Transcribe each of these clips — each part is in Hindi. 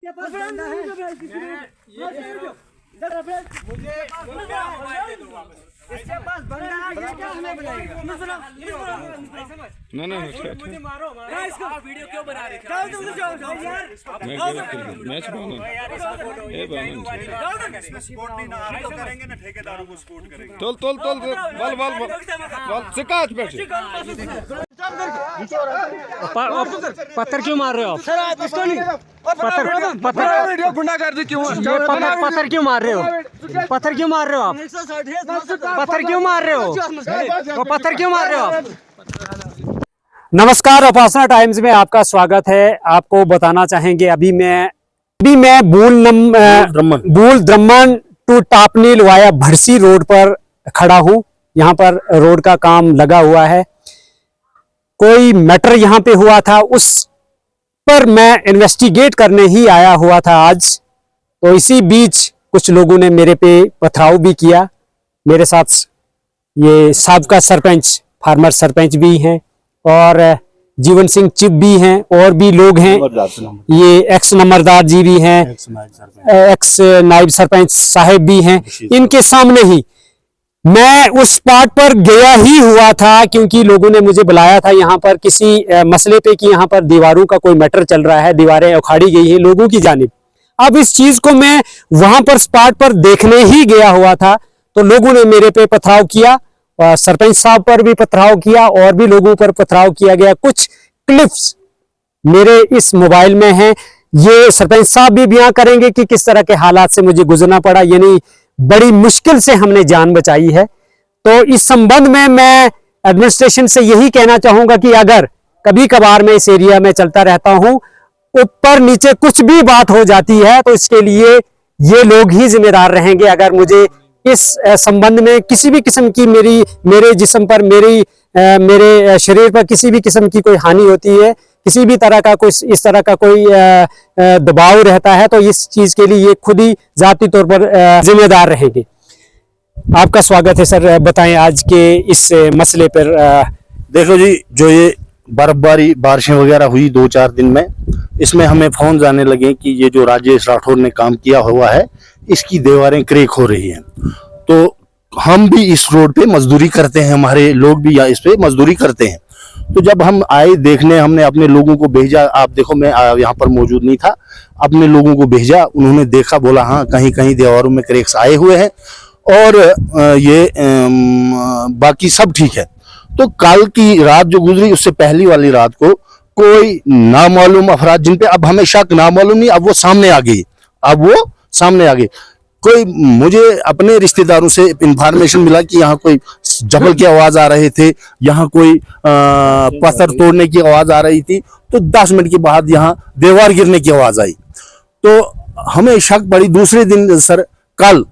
मुझे मारो, वीडियो क्यों बना रहे थे? पत्थर क्यों मार रहे हो आप? इसको नहीं गुंडागर्दी क्यों? पत्थर क्यों मार रहे हो? पत्थर क्यों मार रहे हो आप? पत्थर क्यों मार रहे हो? पत्थर क्यों मार रहे हो आप? नमस्कार, उपासना टाइम्स में आपका स्वागत है। आपको बताना चाहेंगे अभी मैं बूल द्रमन टू टापनील वाया भरसी रोड पर खड़ा हूँ। यहाँ पर रोड का काम लगा हुआ है। कोई मैटर यहाँ पे हुआ था, उस पर मैं इन्वेस्टिगेट करने ही आया हुआ था आज। तो इसी बीच कुछ लोगों ने मेरे पे पथराव भी किया। मेरे साथ ये साबका सरपंच, फार्मर सरपंच भी हैं और जीवन सिंह चिप भी हैं और भी लोग हैं। ये एक्स नंबरदार जी भी हैं, एक्स नायब सरपंच साहब भी हैं। इनके सामने ही मैं उस स्पॉट पर गया ही हुआ था, क्योंकि लोगों ने मुझे बुलाया था यहाँ पर किसी मसले पे कि यहाँ पर दीवारों का कोई मैटर चल रहा है, दीवारें उखाड़ी गई हैं लोगों की जानिब। अब इस चीज को मैं वहां पर स्पॉट पर देखने ही गया हुआ था, तो लोगों ने मेरे पे पथराव किया, सरपंच साहब पर भी पथराव किया और भी लोगों पर पथराव किया गया। कुछ क्लिप्स मेरे इस मोबाइल में हैं। ये सरपंच साहब भी बयां करेंगे कि किस तरह के हालात से मुझे गुजरना पड़ा, यानी बड़ी मुश्किल से हमने जान बचाई है। तो इस संबंध में मैं एडमिनिस्ट्रेशन से यही कहना चाहूंगा कि अगर कभी कभार मैं इस एरिया में चलता रहता हूं, ऊपर नीचे कुछ भी बात हो जाती है तो इसके लिए ये लोग ही जिम्मेदार रहेंगे। अगर मुझे इस संबंध में किसी भी किस्म की मेरे जिस्म पर, मेरे शरीर पर किसी भी किस्म की कोई हानि होती है, किसी भी तरह का कोई इस तरह का कोई दबाव रहता है, तो इस चीज के लिए ये खुद ही जाती तौर पर जिम्मेदार रहेंगे। आपका स्वागत है सर, बताएं आज के इस मसले पर। देखो जी, जो ये बर्फबारी बारिशें वगैरह हुई 2-4 दिन में, इसमें हमें फोन जाने लगे कि ये जो राजेश राठौर ने काम किया हुआ है, इसकी दीवारें क्रैक हो रही हैं। तो हम भी इस रोड पे मजदूरी करते हैं, हमारे लोग भी इस पे मजदूरी करते हैं। तो जब हम आए देखने, हमने अपने लोगों को भेजा। आप देखो, मैं यहाँ पर मौजूद नहीं था, अपने लोगों को भेजा। उन्होंने देखा, बोला हाँ कहीं कहीं दीवारों में क्रैक्स आए हुए हैं और ये बाकी सब ठीक है। तो कल की रात जो गुजरी, उससे पहली वाली रात को कोई नामालूम अफराद, जिन पे अब हमें शक नामालूम नहीं, अब वो सामने आ गई। कोई मुझे अपने रिश्तेदारों से इंफॉर्मेशन मिला कि यहाँ कोई जबल की आवाज आ रहे थे, यहाँ कोई पत्थर तोड़ने की आवाज आ रही थी। तो 10 मिनट के बाद यहाँ दीवार गिरने की आवाज आई। तो हमें शक पड़ी। दूसरे दिन सर, कल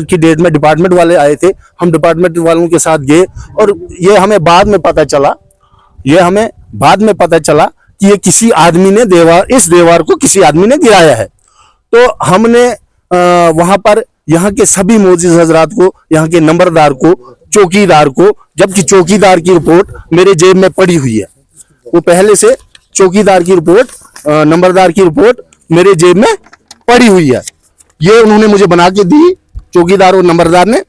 की डेट में डिपार्टमेंट वाले आए थे, हम डिपार्टमेंट वालों के साथ गए और ये हमें बाद में पता चला कि ये किसी आदमी ने इस दीवार को किसी आदमी ने गिराया है। तो हमने वहां पर यहाँ के सभी मोजिज हजरात को, यहाँ के नंबरदार को, चौकीदार को, जबकि चौकीदार की रिपोर्ट मेरे जेब में पड़ी हुई है, वो पहले से चौकीदार की रिपोर्ट, नंबरदार की रिपोर्ट मेरे जेब में पड़ी हुई है। ये उन्होंने मुझे बना के दी, चौकीदार और नंबरदार ने।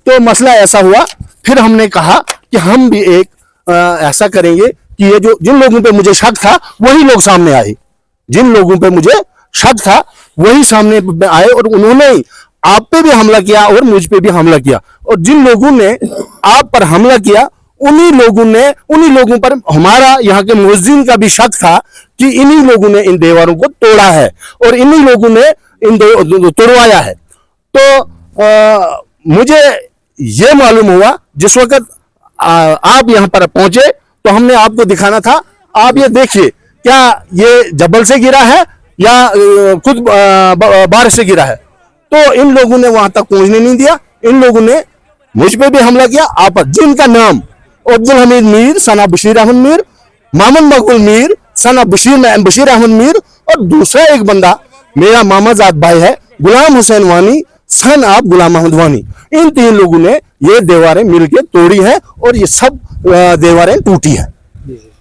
तो मसला ऐसा हुआ, फिर हमने कहा कि हम भी एक ऐसा करेंगे कि ये जिन लोगों पे मुझे शक था वही लोग सामने आए, जिन लोगों पे मुझे शक था वही सामने आए और उन्होंने आप पे भी हमला किया और मुझ पे भी हमला किया। और जिन लोगों ने आप पर हमला किया, उन्हीं लोगों पर हमारा यहाँ के मुअज्जिन का भी शक था कि इन्हीं लोगों ने इन दीवारों को तोड़ा है और इन्हीं लोगों ने इन तोड़वाया है। तो मुझे ये मालूम हुआ जिस वक्त आप यहाँ पर पहुंचे, तो हमने आपको दिखाना था। आप ये देखिए, क्या ये जबल से गिरा है या खुद बारिश से गिरा है? तो इन लोगों ने वहां तक पहुंचने नहीं दिया। इन लोगों ने मुझ पे भी हमला किया। आप जिनका नाम अब्दुल हमीद मीर सना बशीर अहमद मीर, मोहम्मद मकबूल मीर सना बशीर अहमद मीर, और दूसरा एक बंदा मेरा मामाजाद भाई है, गुलाम हुसैन वानी सन आप गुलाम अहमद वानी। इन 3 लोगों ने ये दीवारें मिलकर तोड़ी है और ये सब दीवारें टूटी है।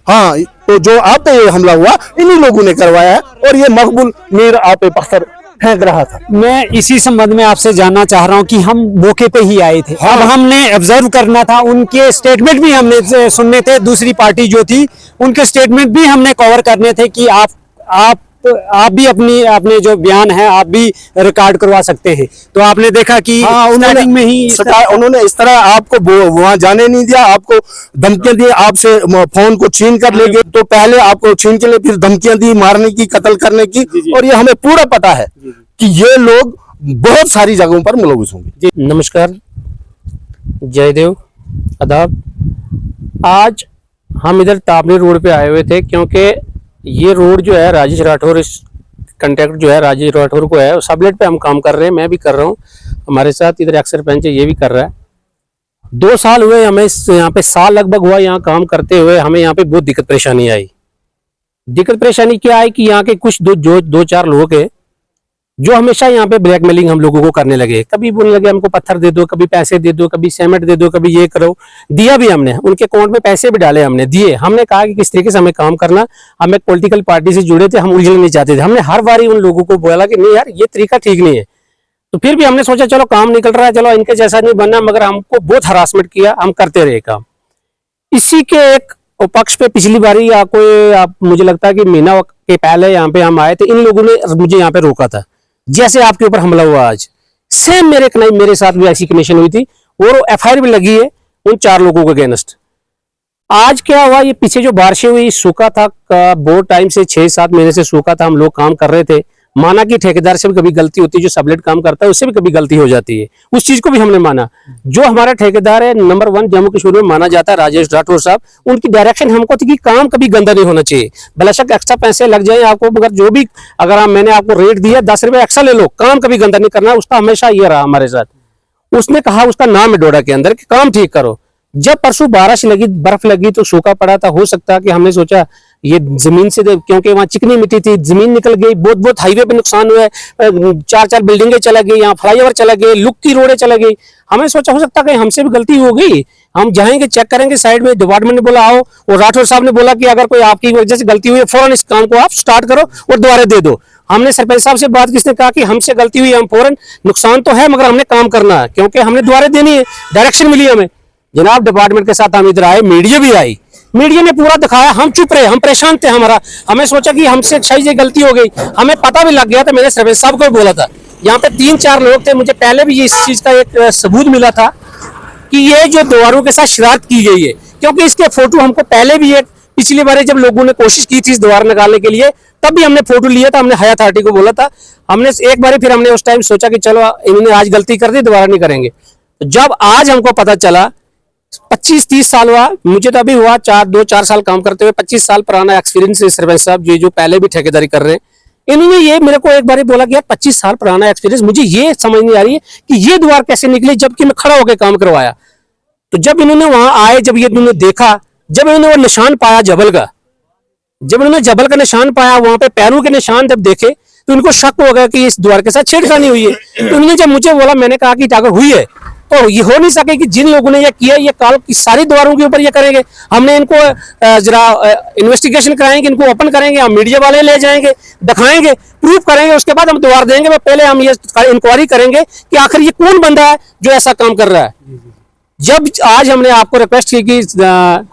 हाँ, तो जो आप पे ये हमला हुआ इन्हीं लोगों ने करवाया है, और ये मकबूल मीर आप पे पत्थर फेंक रहा था। मैं इसी संबंध में आपसे जानना चाह रहा हूं कि हम मौके पे ही आए थे, अब हमने ऑब्जर्व करना था, उनके स्टेटमेंट भी हमने सुनने थे, दूसरी पार्टी जो थी उनके स्टेटमेंट भी हमने कवर करने थे कि आप भी अपने जो बयान है आप भी रिकॉर्ड करवा सकते हैं। तो आपने देखा कि स्टार्टिंग में ही उन्होंने इस तरह आपको वहां जाने नहीं दिया, आपको धमकियां दी, आपसे फोन को छीन कर ले गए, तो पहले आपको छीन के लिए फिर धमकियां दी मारने की, कत्ल करने की, और ये हमें पूरा पता है कि ये लोग बहुत सारी जगहों पर मुलविस होंगे। नमस्कार, जयदेव, आदाब। आज हम इधर टापनी रोड पे आए हुए थे क्योंकि ये रोड जो है राजेश राठौर, इस कंट्रैक्ट जो है राजेश राठौर को है, सबलेट पे हम काम कर रहे हैं, मैं भी कर रहा हूँ, हमारे साथ इधर एक्स सरपंच है, ये भी कर रहा है। 2 साल हुए हमें यहाँ पे, साल लगभग हुआ यहाँ काम करते हुए, हमें यहाँ पे बहुत दिक्कत परेशानी आई। दिक्कत परेशानी क्या आई कि यहाँ के कुछ दो चार लोग है जो हमेशा यहाँ पे ब्लैकमेलिंग हम लोगों को करने लगे, कभी बोलने लगे हमको पत्थर दे दो, कभी पैसे दे दो, कभी सीमेंट दे दो, कभी ये करो। दिया भी हमने, उनके अकाउंट में पैसे भी डाले, हमने दिए। हमने कहा कि किस तरीके से हमें काम करना, हम एक पॉलिटिकल पार्टी से जुड़े थे, हम उलझना नहीं चाहते थे। हमने हर बारी उन लोगों को बोला कि नहीं यार ये तरीका ठीक नहीं है, तो फिर भी हमने सोचा चलो काम निकल रहा है, चलो इनके जैसा नहीं बनना, मगर हमको बहुत हरासमेंट किया, हम करते रहे काम। इसी के एक पक्ष पे पिछली बारी आप मुझे लगता है कि महीना के पहले यहाँ पे हम आए थे, इन लोगों ने मुझे यहाँ पे रोका था, जैसे आपके ऊपर हमला हुआ आज, सेम मेरे साथ भी ऐसी कनेक्शन हुई थी, और एफआईआर भी लगी है उन 4 लोगों के अगेंस्ट। आज क्या हुआ, ये पीछे जो बारिशें हुई, सूखा था, बहुत टाइम से 6-7 महीने से सूखा था, हम लोग काम कर रहे थे। माना कि ठेकेदार से भी कभी गलती होती है, जो सबलेट काम करता है उससे भी कभी गलती हो जाती है, उस चीज को भी हमने माना। जो हमारा ठेकेदार है नंबर 1 जम्मू कश्मीर में माना जाता है, राजेश राठौर साहब, उनकी डायरेक्शन हमको थी कि काम कभी गंदा नहीं होना चाहिए, बेशक एक्स्ट्रा पैसे लग जाए आपको, मगर जो भी अगर मैंने आपको रेट दिया 10 रुपए एक्स्ट्रा ले लो, काम कभी गंदा नहीं करना। उसका हमेशा ये रहा हमारे साथ। उसने कहा, उसका नाम है डोडा के अंदर, कि काम ठीक करो। जब परसों बारिश लगी, बर्फ लगी, तो सूखा पड़ा था, हो सकता है कि हमने सोचा ये जमीन से, क्योंकि वहां चिकनी मिट्टी थी, जमीन निकल गई, बहुत हाईवे पे नुकसान हुआ है, 4-4 बिल्डिंगे चला गई, यहाँ फ्लाईओवर चला गए, लुक की रोडें चला गई। हमें सोचा हो सकता है कि हमसे भी गलती हो गई, हम जाएंगे चेक करेंगे। साइड में डिपार्टमेंट ने बोला आओ, और राठौर साहब ने बोला कि अगर कोई आपकी वजह से गलती हुई है फौरन इस काम को आप स्टार्ट करो और दोबारा दे दो। हमने सरपंच साहब से बात, किसने कहा कि हमसे गलती हुई, हम फौरन, नुकसान तो है मगर हमने काम करना है, क्योंकि हमने दोबारा देनी है, डायरेक्शन मिली हमें। जनाब डिपार्टमेंट के साथ हम इधर आए, मीडिया भी आई, मीडिया ने पूरा दिखाया, हम चुप रहे, हम परेशान थे। हमें सोचा कि हमसे शायद ये गलती हो गई, हमें पता भी लग गया था, मैंने सरपंच साहब को भी बोला था। यहाँ पे 3-4 लोग थे, मुझे पहले भी इस चीज का एक सबूत मिला था कि ये जो दीवारों के साथ शरारत की गई है, क्योंकि इसके फोटो हमको पहले भी, एक पिछली बार जब लोगों ने कोशिश की थी इस दीवार निकालने के लिए, तब भी हमने फोटो लिया था, हमने हया अथॉरिटी को बोला था। हमने एक बार फिर हमने उस टाइम सोचा कि चलो इन्होंने आज गलती कर दी, दोबारा नहीं करेंगे। तो जब आज हमको पता चला, 25-30 साल हुआ, मुझे तो अभी हुआ 2-4 साल काम करते हुए, 25 साल पुराना एक्सपीरियंस है सरपंच साहब, जो पहले भी ठेकेदारी कर रहे हैं। इन्होंने ये मेरे को एक बार बोला कि यार 25 साल पुराना एक्सपीरियंस, मुझे ये समझ नहीं आ रही है कि ये दीवार कैसे निकली, जबकि मैं खड़ा होकर काम करवाया। तो जब इन्होंने वहां आए, जब ये इन्होंने देखा, जब इन्होंने वो निशान पाया जबल का, जब इन्होंने जबल का निशान पाया, वहां पे पैरों के निशान जब देखे, तो उनको शक हो गया कि इस द्वार के साथ छेड़खानी हुई है। तो उन्होंने जब मुझे बोला, मैंने कहा कि अगर हुई है तो ये हो नहीं सके कि जिन लोगों ने ये किया, ये काल की सारी दीवारों के ऊपर ये करेंगे। हमने इनको जरा इन्वेस्टिगेशन कराएंगे, इनको ओपन करेंगे, हम मीडिया वाले ले जाएंगे, दिखाएंगे, प्रूफ करेंगे, उसके बाद हम दीवार देंगे। पहले हम ये इंक्वायरी करेंगे कि आखिर ये कौन बंदा है जो ऐसा काम कर रहा है। जब आज हमने आपको रिक्वेस्ट की कि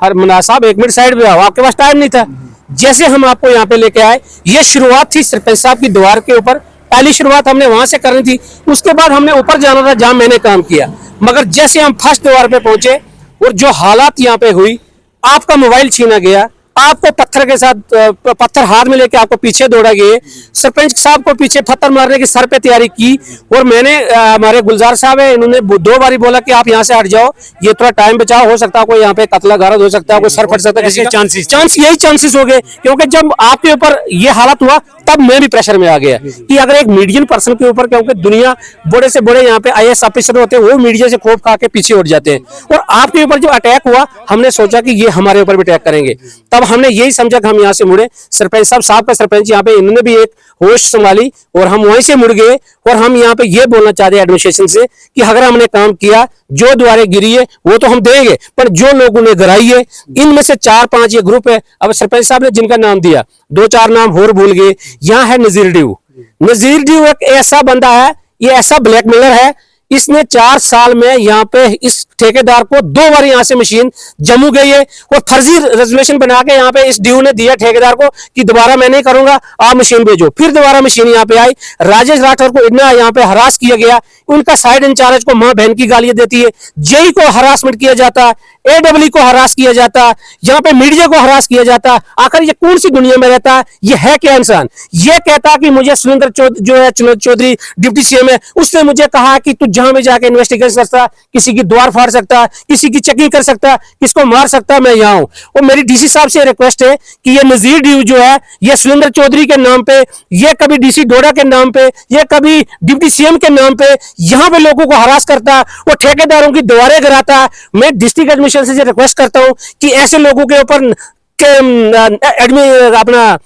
हरमना साहब 1 मिनट साइड पे आओ, आपके पास टाइम नहीं था। जैसे हम आपको यहाँ पे लेके आए, ये शुरुआत थी सरपंच साहब की दीवार के ऊपर, पहली शुरुआत हमने वहां से करनी थी। उसके बाद हमने ऊपर जाना था जहां मैंने काम किया, मगर जैसे हम फर्स्ट दीवार पे पहुंचे और जो हालात यहाँ पे हुई, आपका मोबाइल छीना गया, आपको पत्थर के साथ पत्थर हाथ में लेके आपको पीछे दौड़ा गए, सरपंच साहब को पीछे पत्थर मारने की सर पे तैयारी की। और मैंने हमारे गुलजार साहब है, इन्होंने 2 बारी बोला कि आप यहाँ से हट जाओ, ये थोड़ा टाइम बचाओ, हो सकता है कोई यहाँ पे कत्ल गारत हो सकता है, कोई सर फट सकता है, चांस यही चांसेस हो गए। क्योंकि जब आपके ऊपर ये हालत हुआ, तब मैं भी प्रेशर में आ गया कि अगर एक मीडियम पर्सन के ऊपर, क्योंकि दुनिया बड़े से बड़े यहाँ पे IAS ऑफिसर होते हैं, वो मीडिया से खोप खा के पीछे उठ जाते हैं, और आपके ऊपर जो अटैक हुआ, हमने सोचा कि ये हमारे ऊपर भी अटैक करेंगे। तब हमने यही समझा कि हम यहाँ से मुड़े। सरपंच साहब का सरपंच यहाँ पे, इन्होंने भी एक होश संभाली और हम वहीं से मुड़ गए। और हम यहाँ पे ये बोलना चाहते हैं एडमिनिस्ट्रेशन से कि अगर हमने काम किया, जो द्वारे गिरी है वो तो हम देंगे, पर जो लोगों ने गिराई है, इनमें से 4-5 ये ग्रुप है। अब सरपंच साहब ने जिनका नाम दिया, 2-4 नाम और भूल गए। यहाँ है नजीर ड्यू। नजीर ड्यू एक ऐसा बंदा है, ये ऐसा ब्लैकमेलर है, इसने 4 साल में यहाँ पे इस ठेकेदार को 2 बार यहाँ से मशीन जम्मू गई है, और फर्जी रेजोल्यूशन बना के यहाँ पे इस ड्यू ने दिया ठेकेदार को कि दोबारा मैं नहीं करूंगा, आप मशीन भेजो। फिर दोबारा मशीन यहाँ पे आई। राजेश राठौर को इतना यहाँ पे हरास किया गया, उनका साइड इंचार्ज को मां बहन की गालियां देती है, जेई को हरासमेंट किया जाता, AEE को हरास किया जाता, यहाँ पे मीडिया को हरास किया जाता। आखिर ये कौन सी दुनिया में रहता है? ये है क्या इंसान? ये कहता कि मुझे सुरेंद्र जो है चौधरी डिप्टी CM है, उसने मुझे कहा कि तू जहां भी जाके इन्वेस्टिगेशन करता, किसी की द्वार फाड़ सकता, किसी की चेकिंग कर सकता, किसको मार सकता, मैं यहाँ हूं। और मेरी DC साहब से रिक्वेस्ट है कि ये नजीर ड्यू जो है, ये सुरेंद्र चौधरी के नाम पे, ये कभी DC डोडा के नाम पे, ये कभी डिप्टी CM के नाम पे यहाँ पे लोगों को हरास करता, वो ठेकेदारों की दीवारें गिराता। मैं डिस्ट्रिक्ट एडमिनिस्ट्रेशन से रिक्वेस्ट करता हूं कि ऐसे लोगों के ऊपर अपना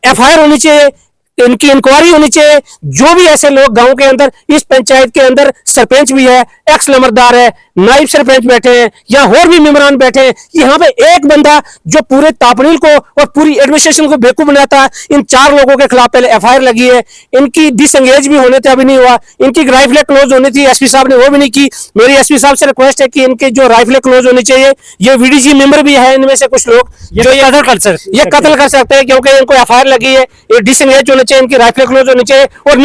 FIR होनी चाहिए, इनकी इंक्वायरी होनी चाहिए। जो भी ऐसे लोग गांव के अंदर, इस पंचायत के अंदर सरपंच भी है, एक्स नंबरदार है, नायब सरपंच बैठे हैं, या और भी मेंबरान बैठे हैं, यहाँ पे एक बंदा जो पूरे तापनील को और पूरी एडमिनिस्ट्रेशन को बेवकूफ बनाता है। इन 4 लोगों के खिलाफ पहले FIR लगी है, इनकी डिसंगेज भी होने थे, अभी नहीं हुआ। इनकी राइफलें क्लोज होनी थी, SP साहब ने वो भी नहीं की। मेरी SP साहब से रिक्वेस्ट है कि इनके जो राइफलें क्लोज होनी चाहिए। ये VDG मेंबर भी है, इनमें से कुछ लोग जो ये कत्ल कर सकते हैं, क्योंकि इनको FIR लगी है। ये डिसंगेज होने चाहिए, इनकी राइफलें क्लोज होनी चाहिए। और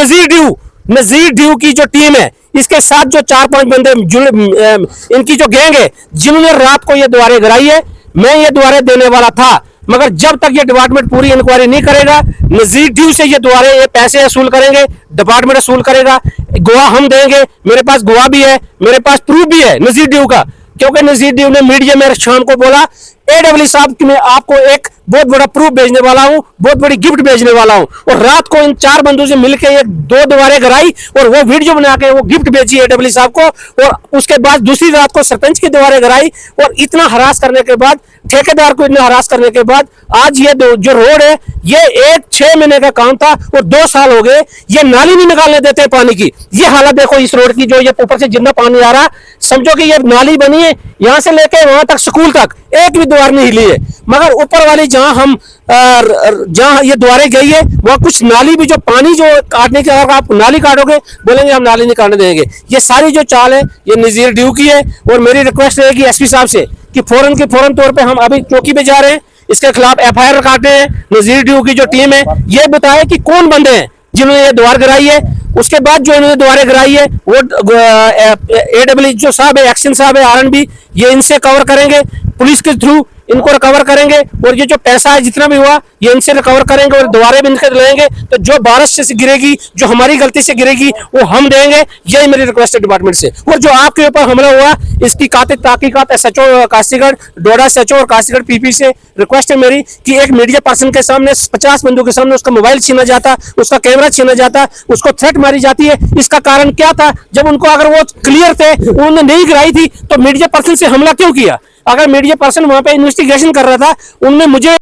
नजीर ड्यू की जो टीम है, इसके साथ जो 4-5 बंदे इनकी जो गैंग है, जिन्होंने रात को ये द्वारें गिराई है, मैं ये द्वारें देने वाला था, मगर जब तक ये डिपार्टमेंट पूरी इंक्वायरी नहीं करेगा, नजीर ड्यू से ये द्वारें, ये पैसे वसूल करेंगे, डिपार्टमेंट वसूल करेगा। गवाह हम देंगे, मेरे पास गवाह भी है, मेरे पास प्रूफ भी है नजीर ड्यू का, क्योंकि नजीर ड्यू ने मीडिया में शाम को बोला, AEE साहब कि मैं आपको एक बहुत बड़ा प्रूफ भेजने वाला हूं, बहुत बड़ी गिफ्ट भेजने वाला हूं। और रात को इन 4 बंदों से मिलकर एक 2 दीवारें गिराई और वो वीडियो बना के वो गिफ्ट भेजी AEE साहब को, और उसके बाद दूसरी रात को सरपंच की दीवारें गिराई। और इतना हरास करने के बाद, ठेकेदार को इतना हरास करने के बाद, आज ये जो रोड है, ये 6 महीने का काम था और 2 साल हो गए, ये नाली नहीं निकालने देते पानी की। ये हालत देखो इस रोड की, जो ये ऊपर से जितना पानी आ रहा, समझो कि ये नाली बनी है, यहां से लेके वहां तक, स्कूल तक एक भी द्वार नहीं हिली है। मगर ऊपर वाली जहां ये द्वारें गई है, वहां कुछ नाली भी, जो पानी जो काटने के, अगर आप नाली काटोगे, बोलेंगे हम नाली नहीं काटने देंगे। ये सारी जो चाल है, ये नजीर ड्यू की है। और मेरी रिक्वेस्ट रहेगी SP साहब से कि फौरन तौर पे हम अभी चौकी पे जा रहे हैं, इसके खिलाफ FIR काटे हैं। नजीर ड्यू की जो टीम है, ये बताए कि कौन बंदे हैं जिन्होंने ये द्वार गिराई है। उसके बाद जो इन्होंने द्वारें गिराई है, वो AEE जो साहब है, एक्शन साहब है, RNB, ये इनसे कवर करेंगे, पुलिस के थ्रू इनको रिकवर करेंगे। और ये जो पैसा है जितना भी हुआ, ये इनसे रिकवर करेंगे और दोबारा भी इनके लेंगे। तो जो बारिश से गिरेगी, जो हमारी गलती से गिरेगी, वो हम देंगे। यही मेरी रिक्वेस्ट है डिपार्टमेंट से। और जो आपके ऊपर हमला हुआ, इसकी तहकीकात SHO काशीगढ़, डोडा SHO और काशीगढ़ PP से रिक्वेस्ट है मेरी कि एक मीडिया पर्सन के सामने, 50 बंदों के सामने उसका मोबाइल छीना जाता, उसका कैमरा छीना जाता, उसको थ्रेट मारी जाती है। इसका कारण क्या था? जब उनको, अगर वो क्लियर थे, उन्होंने नहीं गिराई थी, तो मीडिया पर्सन से हमला क्यों किया? अगर मीडिया पर्सन वहां पे इन्वेस्टिगेशन कर रहा था, उनने मुझे